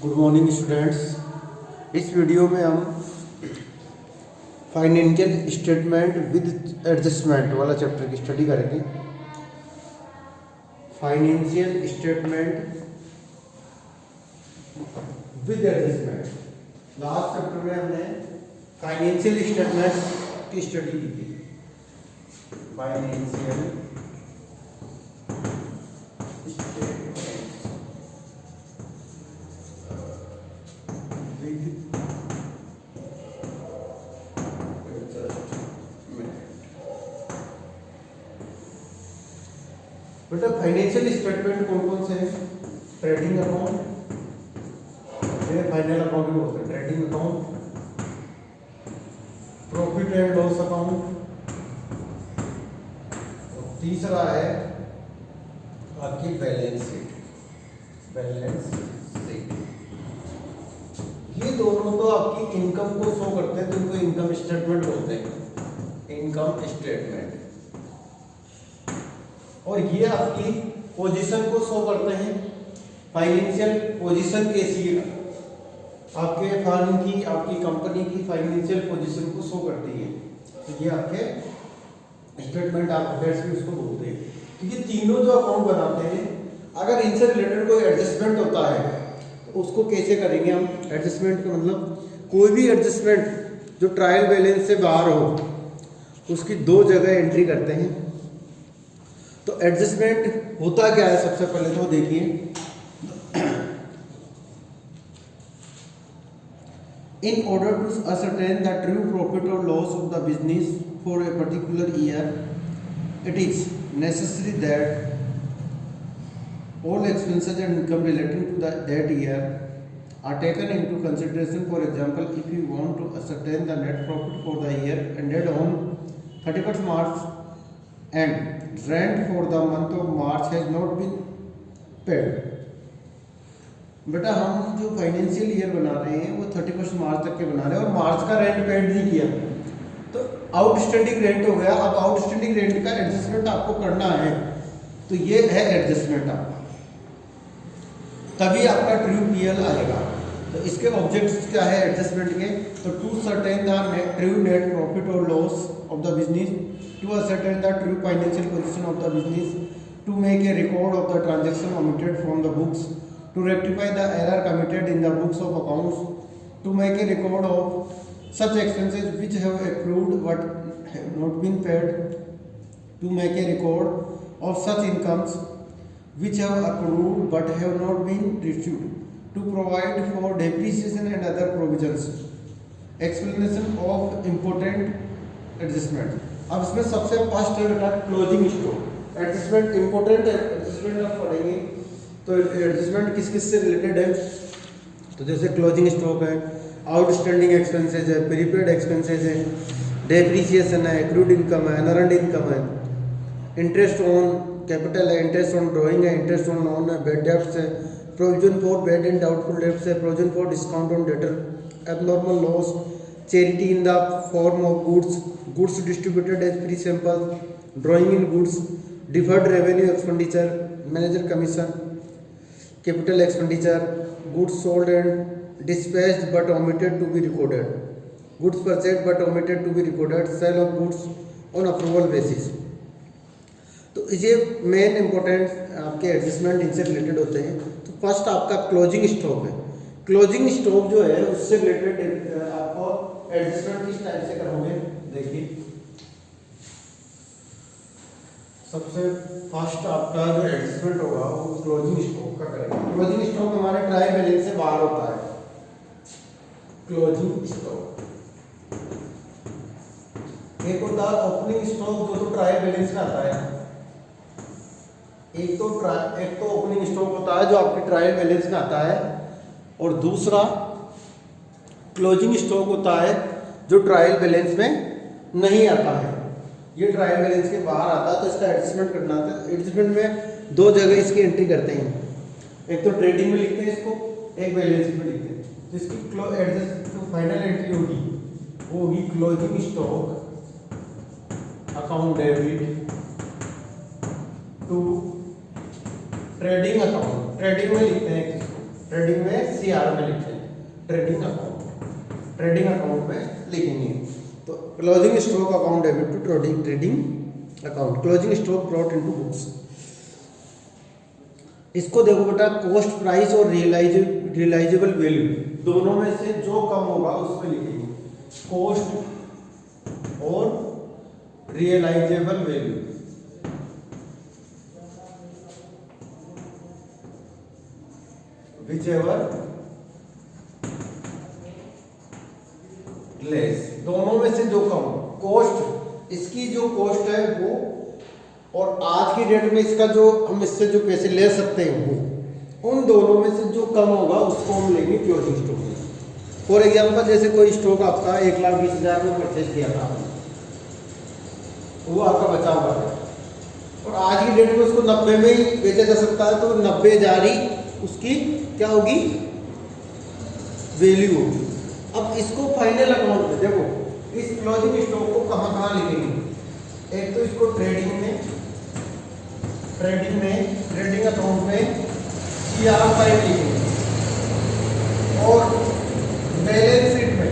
Good morning students. इस video में हम फाइनेंशियल स्टेटमेंट विद एडजस्टमेंट वाला चैप्टर की स्टडी करेंगे। Financial statement with adjustment. Last chapter में हमने फाइनेंशियल स्टेटमेंट की स्टडी की थी। फाइनेंशियल बेटा फाइनेंशियल स्टेटमेंट कौन कौन से हैं? ट्रेडिंग अकाउंट, फाइनल अकाउंट भी होता है। Trading account, profit and loss account, और तीसरा है आपकी बैलेंस शीट। बैलेंस शीट ये दोनों तो आपकी इनकम को शो करते हैं, तो इनको इनकम स्टेटमेंट बोलते हैं। Income statement. और ये आपकी पोजीशन को शो करते हैं। फाइनेंशियल पोजीशन कैसी है आपके फर्म की, आपकी कंपनी की फाइनेंशियल पोजीशन को शो करती है। तो ये आपके स्टेटमेंट आप अफेयर्स में उसको बोलते हैं। तो ये तीनों जो अकाउंट बनाते हैं, अगर इनसे रिलेटेड कोई एडजस्टमेंट होता है तो उसको कैसे करेंगे हम? एडजस्टमेंट का मतलब कोई भी एडजस्टमेंट जो ट्रायल बैलेंस से बाहर हो उसकी दो जगह एंट्री करते हैं। तो एडजस्टमेंट होता क्या है? सबसे पहले तो देखिए, in order to ascertain the true profit or loss of the business for a particular year, it is necessary that all expenses and income relating to that year are taken into consideration. For example, if you want to ascertain the net profit for the year ended on 31st March and rent for the month of March has not been paid. बेटा हम जो financial year बना रहे हैं वो 31 मार्च तक के बना रहे हैं और मार्च का रेंट पेड नहीं किया तो आउटस्टैंडिंग रेंट हो गया। अब आउटस्टैंडिंग रेंट का एडजस्टमेंट आपको करना है, तो ये है एडजस्टमेंट आपका, तभी आपका ट्रू पीएल आएगा। तो इसके ऑब्जेक्ट्स क्या है एडजस्टमेंट के? तो to ascertain the true net profit और loss of the business, to ascertain the true financial position of the business, to make a record of the transaction omitted from the books, to rectify the error committed in the books of accounts, to make a record of such expenses which have accrued but have not been paid, to make a record of such incomes which have accrued but have not been received, to provide for depreciation and other provisions. Explanation of important adjustment. अब इसमें सबसे first है बेटा closing stock. Adjustment important है, adjustment आप पढ़ेंगे तो adjustment किस किस से रिलेटेड है? तो जैसे क्लोजिंग स्टॉक है, आउटस्टैंडिंग एक्सपेंसेस है, प्रीपेड एक्सपेंसेस है, डेप्रीसिएशन है, एक्रूड इनकम है, अनअर्न्ड इनकम है, इंटरेस्ट ऑन कैपिटल है, इंटरेस्ट ऑन ड्रॉइंग है, इंटरेस्ट ऑन लोन है, बेड डेब्ट्स है, provision for bad and doubtful debts है, provision for discount on debtor, abnormal loss, charity in the form of goods, goods distributed as free sample, drawing in goods, deferred revenue expenditure, manager commission, capital expenditure, goods sold and dispatched but omitted to be recorded, goods purchased but omitted to be recorded, sale of goods on approval basis. तो ये main important आपके adjustment इनसे related होते हैं। तो first आपका closing stock है। Closing stock जो है उससे रिलेटेड आपको एडजस्टमेंट किस टाइप से करोगे? देखिए, सबसे फर्स्ट आपका जो एडजस्टमेंट होगा वो क्लोजिंग स्टॉक का करेंगे। क्लोजिंग स्टॉक हमारे ट्रायल बैलेंस से बाहर होता है। क्लोजिंग स्टॉक एक होता है ओपनिंग स्टॉक जो तो ट्रायल बैलेंस में आता है। एक तो ओपनिंग स्टॉक होता है जो आपके ट्रायल बैलेंस में आता है, और दूसरा क्लोजिंग स्टॉक होता है जो ट्रायल बैलेंस में नहीं आता है। ये ट्रायल बैलेंस के बाहर आता है, तो इसका एडजस्टमेंट करना आता है। एडजस्टमेंट में दो जगह इसकी एंट्री करते हैं, एक तो ट्रेडिंग में लिखते हैं इसको, एक बैलेंस शीट में लिखते हैं। तो इसकी एडजस्ट जो फाइनल एंट्री होगी वो होगी closing stock account debit to trading account. Trading में लिखते हैं किसको? ट्रेडिंग में CR में लिखते हैं, ट्रेडिंग अकाउंट में लिखेंगे। तो closing stock account debit to trading account, closing stock brought into books. इसको देखो बेटा, कॉस्ट प्राइस और रियलाइजेबल वैल्यू दोनों में से जो कम होगा उसमें लिखेंगे, कॉस्ट और रियलाइजेबल वैल्यू। whichever लेस, दोनों में से जो कम। कॉस्ट, इसकी जो कॉस्ट है वो, और आज की डेट में इसका जो हम इससे जो पैसे ले सकते हैं वो, उन दोनों में से जो कम होगा उसको हम लेंगे क्लोजिंग स्टॉक में। फॉर एग्जांपल जैसे कोई स्टॉक आपका 1,20,000 में परचेज किया था, वो आपका बचा हुआ है और आज की डेट में उसको 90 में ही बेचा जा सकता है, तो 90,000 ही उसकी क्या होगी, वैल्यू होगी। अब इसको फाइनल अकाउंट में देखो, इस क्लोजिंग स्टॉक को कहाँ कहाँ लिखेंगे। एक तो इसको ट्रेडिंग अकाउंट में CR फाइल लिखेंगे, और बैलेंस शीट में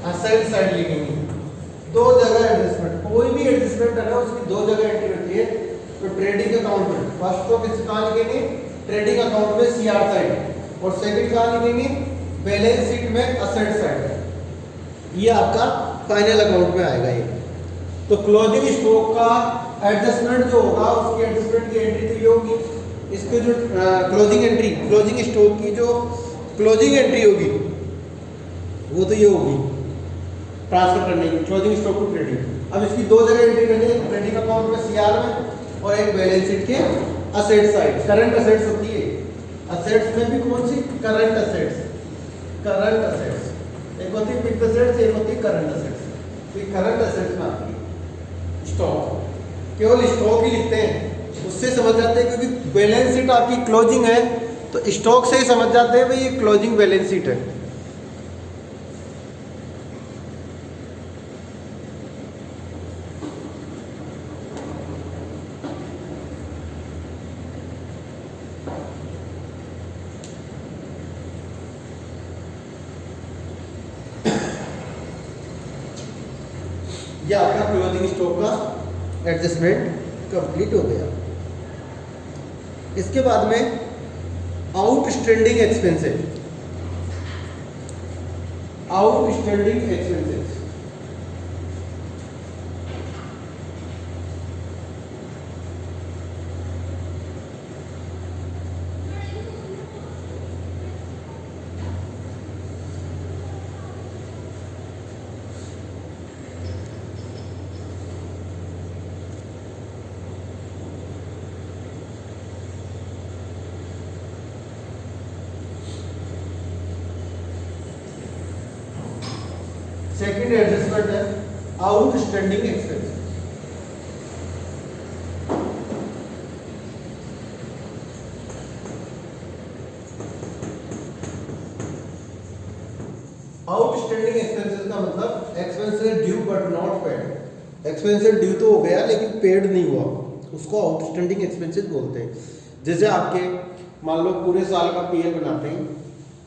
असेट साइड लिखेंगे। दो जगह एडजस्टमेंट, कोई भी एडजस्टमेंट है ना उसकी दो जगह एंट्री होती है। तो ट्रेडिंग अकाउंट में फर्स्ट तो किस कहाँ लिखेंगे, ट्रेडिंग अकाउंट में CR साइड, और सेकंड कहाँ लिखेंगे, बैलेंस शीट में असेट साइड। ये आपका फाइनल अकाउंट में आएगा ये। तो क्लोजिंग स्टॉक का एडजस्टमेंट जो होगा, उसकी एडजस्टमेंट की एंट्री तो ये होगी, इसके जो क्लोजिंग स्टॉक की जो क्लोजिंग एंट्री होगी वो तो ये होगी ट्रांसफर करने की, क्लोजिंग स्टॉक टू ट्रेडिंग। अब इसकी दो जगह एंट्री करनी है, ट्रेडिंग अकाउंट में CR में, और एक बैलेंस शीट के असेट साइड। करंट असेट्स होती है, असेट्स में भी कौन सी, करंट असेट्स, एक होती है फिक्स्ड असेट्स, एक होती है करंट असेट्स। तो करंट असेट्स में आती है स्टॉक, केवल स्टॉक ही लिखते हैं, उससे समझ जाते हैं, क्योंकि बैलेंस शीट आपकी क्लोजिंग है तो स्टॉक से ही समझ जाते हैं भाई ये क्लोजिंग बैलेंस शीट है। ये आपका क्लोजिंग स्टॉक का एडजस्टमेंट कंप्लीट हो गया। इसके बाद में आउटस्टैंडिंग एक्सपेंसेस, सेकंड एडजस्टमेंट है आउटस्टैंडिंग एक्सपेंसेस। आउटस्टैंडिंग एक्सपेंसेस का मतलब expenses due but not paid. Expenses due तो हो गया लेकिन पेड नहीं हुआ, उसको आउटस्टैंडिंग एक्सपेंसेस बोलते हैं। जैसे आपके मान लो पूरे साल का PL बनाते हैं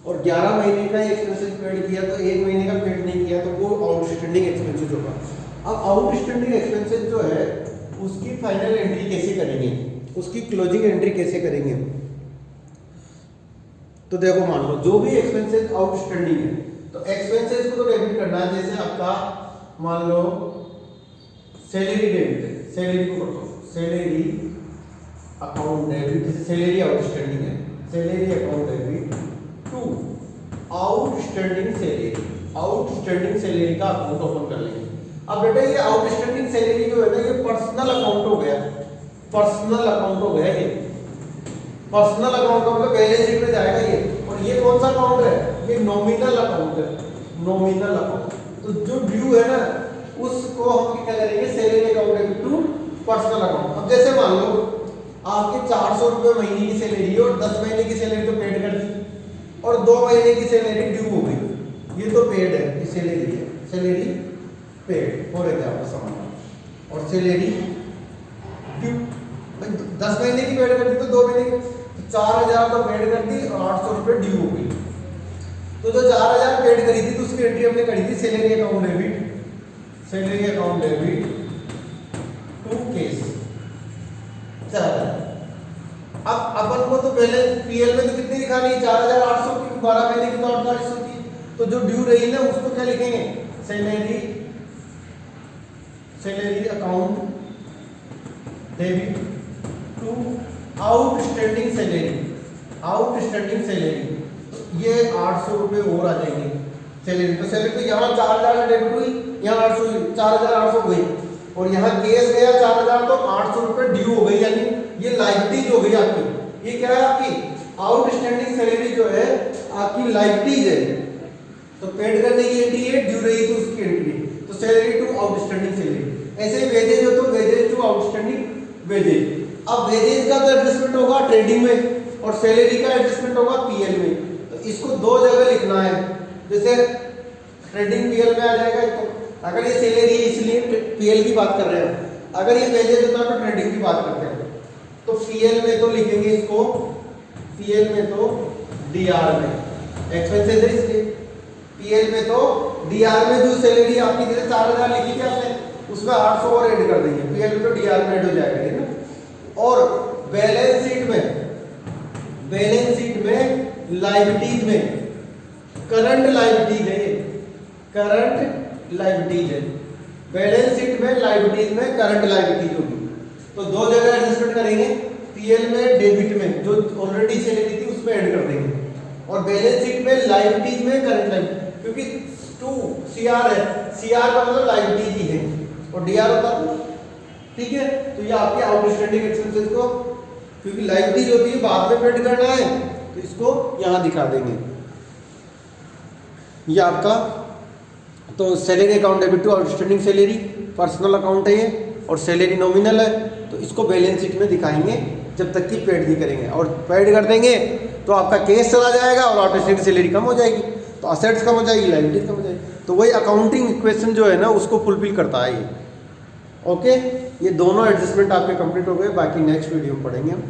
और 11 महीने का एक्सपेंसेस पेड किया तो 1 महीने का पेड नहीं किया, तो वो आउटस्टैंडिंग एक्सपेंसेस होगा। अब आउटस्टैंडिंग एक्सपेंसेस जो है उसकी फाइनल एंट्री कैसे करेंगे, उसकी क्लोजिंग एंट्री कैसे करेंगे। तो देखो मान लो जो भी एक्सपेंसेस आउटस्टैंडिंग है तो एक्सपेंसेस को तो डेबिट करना है। जैसे आपका मान लो सैलरी डेबिट है, सैलरी को कर दो, सैलरी अकाउंट डेबिट, जैसे सैलरी आउटस्टैंडिंग है, salary account debit to outstanding salary का अकाउंट ओपन कर लेंगे। अब बेटा ये आउटस्टैंडिंग सैलरी जो है ना ये पर्सनल अकाउंट हो गया, ये पर्सनल अकाउंट का मतलब बैलेंस शीट में जाएगा ये। और ये कौन सा अकाउंट है, ये नॉमिनल अकाउंट है। तो जो ड्यू है ना उसको हम क्या करेंगे, salary account debit to personal account. अब जैसे मान लो आपके 400 रुपये महीने की सैलरी और 10 महीने की सैलरी तो पेड कर दी और 2 महीने की सैलरी ड्यू हो गई, ये तो पेड है, ये सैलरी है, सैलरी पेड हो रहा है और सैलरी ड्यू 10 महीने की पेड कर दी तो 2 महीने की, 4000 तो पेड कर दी और 800 रुपये ड्यू हो गई। तो जो 4000 पेड करी थी तो उसकी एंट्री हमने करी थी salary account debit to cash. चलो अब अपन को तो पहले पीएल में तो कितनी दिखानी है 4800 की, 12 महीने की तो 4800 की, तो जो ड्यू रही ना उसको क्या लिखेंगे salary account debit to outstanding salary. ये 800 रुपये और आ जाएंगे सैलरी। तो सैलरी तो यहाँ 4000 डेबिट हुई, यहाँ 800 हुई, 4800 गई और यहाँ केस गया 4000 तो 800 रुपये ड्यू हो गई, यानी ये लाइबिलिटीज हो गई आपकी। ये क्या है आपकी आउटस्टैंडिंग सैलरी जो है आपकी लाइबिलिटीज है। तो पेड करने की एंट्री है, ड्यू रही तो उसकी एंट्री, तो सैलरी टू आउटस्टैंडिंग सैलरी। ऐसे वेजेज हो तो वेजेज टू आउटस्टैंडिंग वेजेज। अब वेजेज का तो एडजस्टमेंट होगा ट्रेडिंग में और सैलरी का एडजस्टमेंट होगा पीएल में। तो इसको दो जगह लिखना है, जैसे ट्रेडिंग पीएल में आ जाएगा। तो अगर ये सैलरी है इसलिए पीएल की बात कर रहे हैं, अगर ये वेजेज होता तो ट्रेडिंग की बात करते हैं। तो पीएल में तो लिखेंगे इसको, पीएल में तो डीआर में एक्सपेंसेस है इसलिए पीएल में तो डीआर में जो सैलरी आपकी जैसे 4000 लिखी थी आपने उसमें 800 और ऐड कर देंगे, पीएल में तो डीआर में ऐड हो जाएगा, ठीक है। और बैलेंस शीट में लायबिलिटीज में करंट लायबिलिटीज है, बैलेंस शीट में लायबिलिटीज में करंट लायबिलिटीज होगी। तो दो जगह एडजस्टमेंट करेंगे, पीएल में डेबिट में जो ऑलरेडी सैलरी थी उसमें ऐड कर देंगे और बैलेंस शीट में लायबिलिटीज में करंट लायबिलिटी, क्योंकि 2 सीआर है, सीआर का मतलब लायबिलिटीज ही है और डीआर होता है, ठीक है। तो ये आपके आउटस्टैंडिंग एक्सपेंसेस को, क्योंकि लायबिलिटीज होती है बाद में पेड करना है तो इसको यहां दिखा देंगे। ये आपका तो salary account debit to outstanding salary personal account है ये और सैलरी नॉमिनल है, तो इसको बैलेंस शीट में दिखाएंगे जब तक कि पेड नहीं करेंगे। और पेड कर देंगे तो आपका केस चला जाएगा और आउटस्टैंडिंग सैलरी कम हो जाएगी, तो असेट्स कम हो जाएगी, लायबिलिटीज कम हो जाएगी। तो वही अकाउंटिंग इक्वेशन जो है ना उसको फुलफिल करता है ये। ओके, ये दोनों एडजस्टमेंट आपके कंप्लीट हो गए, बाकी नेक्स्ट वीडियो में पढ़ेंगे हम।